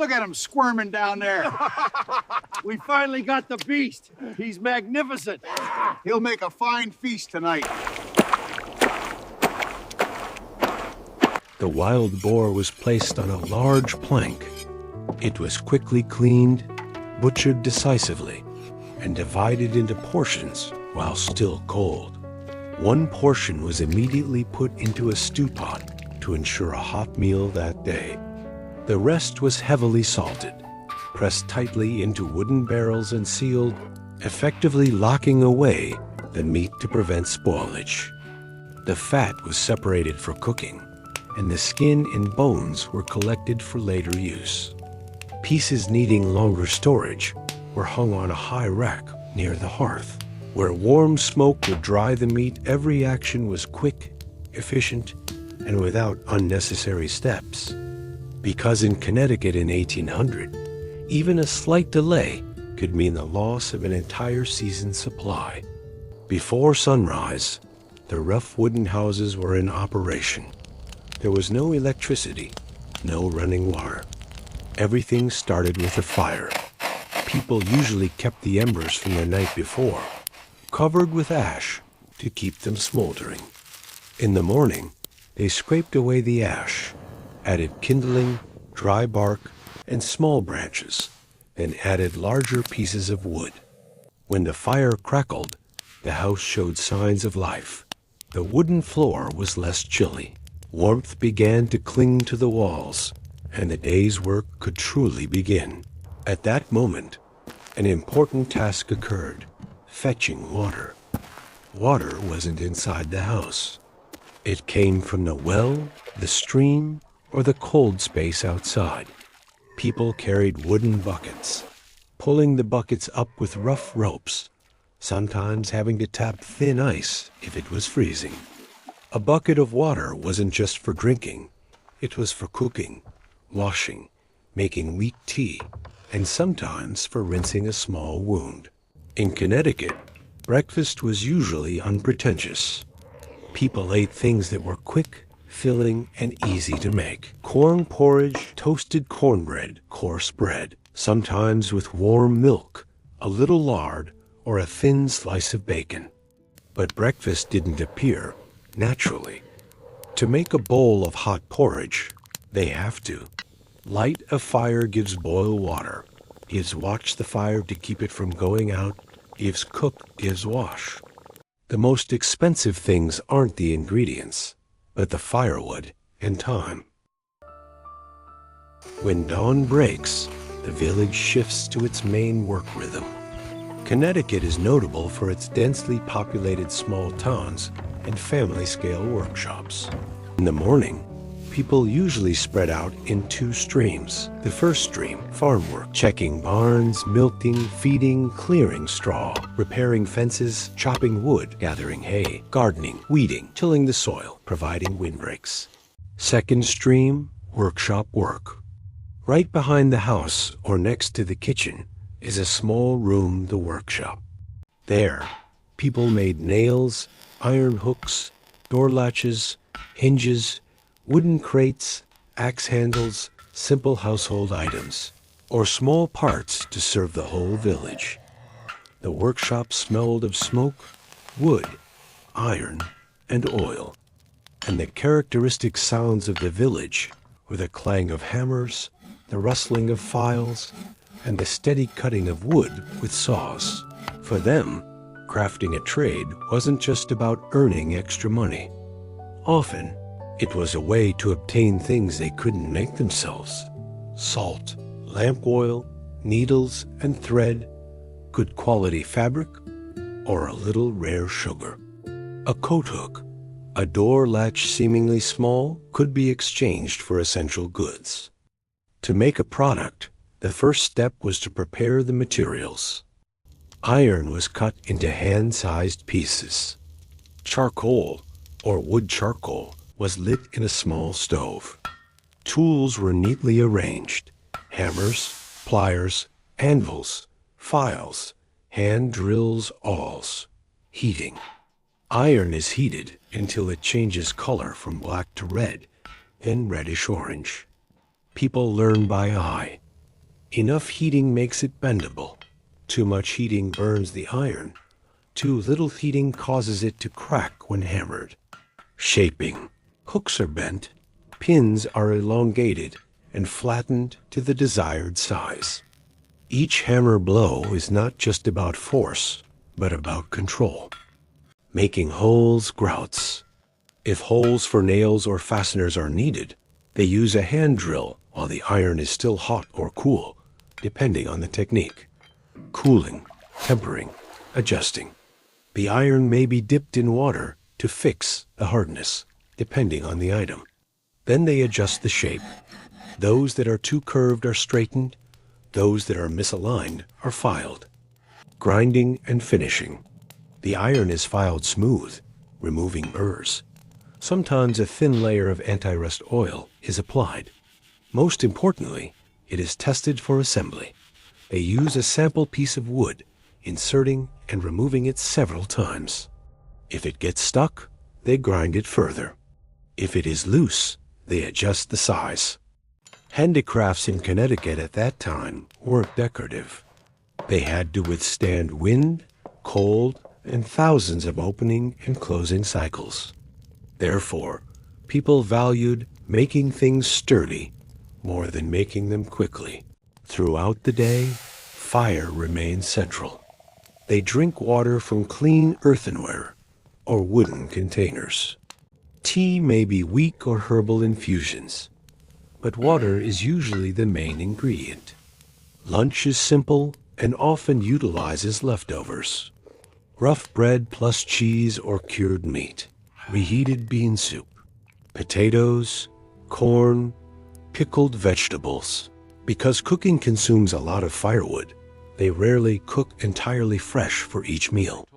Look at him squirming down there. We finally got the beast. He's magnificent. He'll make a fine feast tonight. The wild boar was placed on a large plank. It was quickly cleaned, butchered decisively, and divided into portions while still cold. One portion was immediately put into a stew pot to ensure a hot meal that day. The rest was heavily salted, pressed tightly into wooden barrels and sealed, effectively locking away the meat to prevent spoilage. The fat was separated for cooking, and the skin and bones were collected for later use. Pieces needing longer storage were hung on a high rack near the hearth. Where warm smoke would dry the meat, every action was quick, efficient, and without unnecessary steps. Because in Connecticut in 1800, even a slight delay could mean the loss of an entire season's supply. Before sunrise, the rough wooden houses were in operation. There was no electricity, no running water. Everything started with a fire. People usually kept the embers from the night before, covered with ash to keep them smoldering. In the morning, they scraped away the ash, added kindling, dry bark, and small branches, then added larger pieces of wood. When the fire crackled, the house showed signs of life. The wooden floor was less chilly. Warmth began to cling to the walls, and the day's work could truly begin. At that moment, an important task occurred: fetching water. Water wasn't inside the house. It came from the well, the stream, or the cold space outside. People carried wooden buckets, pulling the buckets up with rough ropes, sometimes having to tap thin ice if it was freezing. A bucket of water wasn't just for drinking. It was for cooking, washing, making weak tea, and sometimes for rinsing a small wound. In Connecticut, breakfast was usually unpretentious. People ate things that were quick, filling, and easy to make. Corn porridge, toasted cornbread, coarse bread, sometimes with warm milk, a little lard, or a thin slice of bacon. But breakfast didn't appear naturally. To make a bowl of hot porridge, they have to. Light a fire gives boil water, gives watch the fire to keep it from going out, gives cook, gives wash. The most expensive things aren't the ingredients, but the firewood and time. When dawn breaks, the village shifts to its main work rhythm. Connecticut is notable for its densely populated small towns and family-scale workshops. In the morning, people usually spread out in two streams. The first stream, farm work, checking barns, milking, feeding, clearing straw, repairing fences, chopping wood, gathering hay, gardening, weeding, tilling the soil, providing windbreaks. Second stream, workshop work. Right behind the house or next to the kitchen is a small room, the workshop. There, people made nails, iron hooks, door latches, hinges, wooden crates, axe handles, simple household items, or small parts to serve the whole village. The workshop smelled of smoke, wood, iron, and oil, and the characteristic sounds of the village were the clang of hammers, the rustling of files, and the steady cutting of wood with saws. For them, crafting a trade wasn't just about earning extra money. Often, it was a way to obtain things they couldn't make themselves: salt, lamp oil, needles and thread, good quality fabric, or a little rare sugar. A coat hook, a door latch seemingly small, could be exchanged for essential goods. To make a product, the first step was to prepare the materials. Iron was cut into hand-sized pieces. Charcoal, or wood charcoal, was lit in a small stove. Tools were neatly arranged: hammers, pliers, anvils, files, hand drills, awls. Heating. Iron is heated until it changes color from black to red, then reddish-orange. People learn by eye. Enough heating makes it bendable. Too much heating burns the iron. Too little heating causes it to crack when hammered. Shaping. Hooks are bent, pins are elongated and flattened to the desired size. Each hammer blow is not just about force, but about control. Making holes grouts. If holes for nails or fasteners are needed, they use a hand drill while the iron is still hot or cool, depending on the technique. Cooling, tempering, adjusting. The iron may be dipped in water to fix the hardness, depending on the item. Then they adjust the shape. Those that are too curved are straightened. Those that are misaligned are filed. Grinding and finishing. The iron is filed smooth, removing burrs. Sometimes a thin layer of anti-rust oil is applied. Most importantly, it is tested for assembly. They use a sample piece of wood, inserting and removing it several times. If it gets stuck, they grind it further. If it is loose, they adjust the size. Handicrafts in Connecticut at that time weren't decorative. They had to withstand wind, cold, and thousands of opening and closing cycles. Therefore, people valued making things sturdy more than making them quickly. Throughout the day, fire remained central. They drink water from clean earthenware or wooden containers. Tea may be weak or herbal infusions, but water is usually the main ingredient. Lunch is simple and often utilizes leftovers. Rough bread plus cheese or cured meat, reheated bean soup, potatoes, corn, pickled vegetables. Because cooking consumes a lot of firewood, they rarely cook entirely fresh for each meal.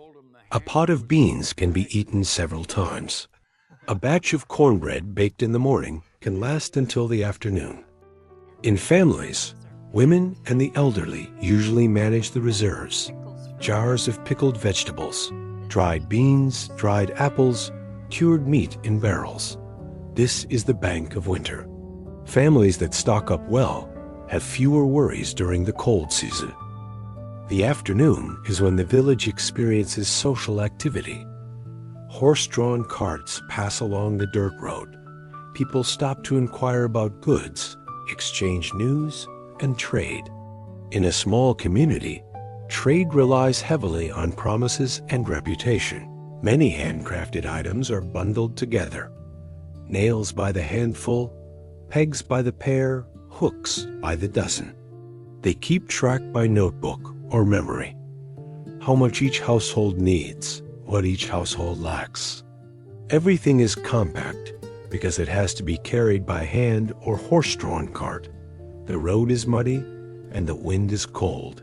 A pot of beans can be eaten several times. A batch of cornbread baked in the morning can last until the afternoon. In families, women and the elderly usually manage the reserves. Jars of pickled vegetables, dried beans, dried apples, cured meat in barrels. This is the bank of winter. Families that stock up well have fewer worries during the cold season. The afternoon is when the village experiences social activity. Horse-drawn carts pass along the dirt road. People stop to inquire about goods, exchange news, and trade. In a small community, trade relies heavily on promises and reputation. Many handcrafted items are bundled together. Nails by the handful, pegs by the pair, hooks by the dozen. They keep track by notebook or memory. How much each household needs, what each household lacks. Everything is compact because it has to be carried by hand or horse-drawn cart. The road is muddy and the wind is cold.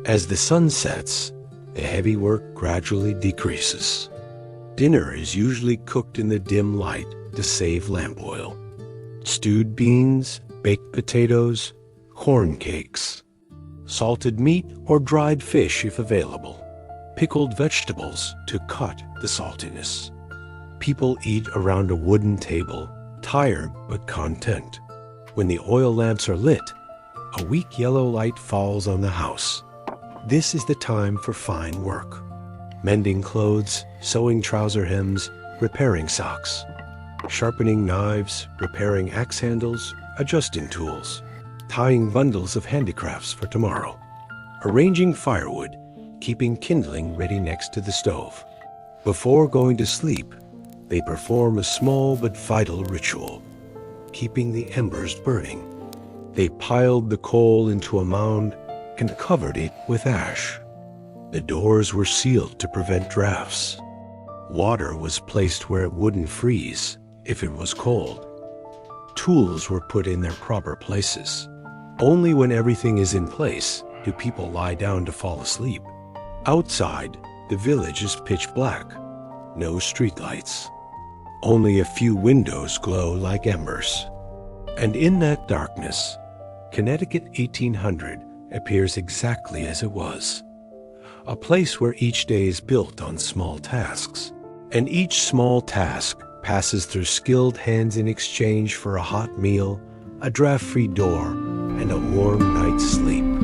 As the sun sets, the heavy work gradually decreases. Dinner is usually cooked in the dim light to save lamp oil. Stewed beans, baked potatoes, corn cakes, salted meat or dried fish if available, pickled vegetables to cut the saltiness. People eat around a wooden table, tired but content. When the oil lamps are lit, a weak yellow light falls on the house. This is the time for fine work. Mending clothes, sewing trouser hems, repairing socks. Sharpening knives, repairing axe handles, adjusting tools. Tying bundles of handicrafts for tomorrow. Arranging firewood, keeping kindling ready next to the stove. Before going to sleep, they perform a small but vital ritual, keeping the embers burning. They piled the coal into a mound and covered it with ash. The doors were sealed to prevent drafts. Water was placed where it wouldn't freeze if it was cold. Tools were put in their proper places. Only when everything is in place do people lie down to fall asleep. Outside, the village is pitch black. No streetlights. Only a few windows glow like embers. And in that darkness, Connecticut 1800 appears exactly as it was. A place where each day is built on small tasks. And each small task passes through skilled hands in exchange for a hot meal, a draft-free door, and a warm night's sleep.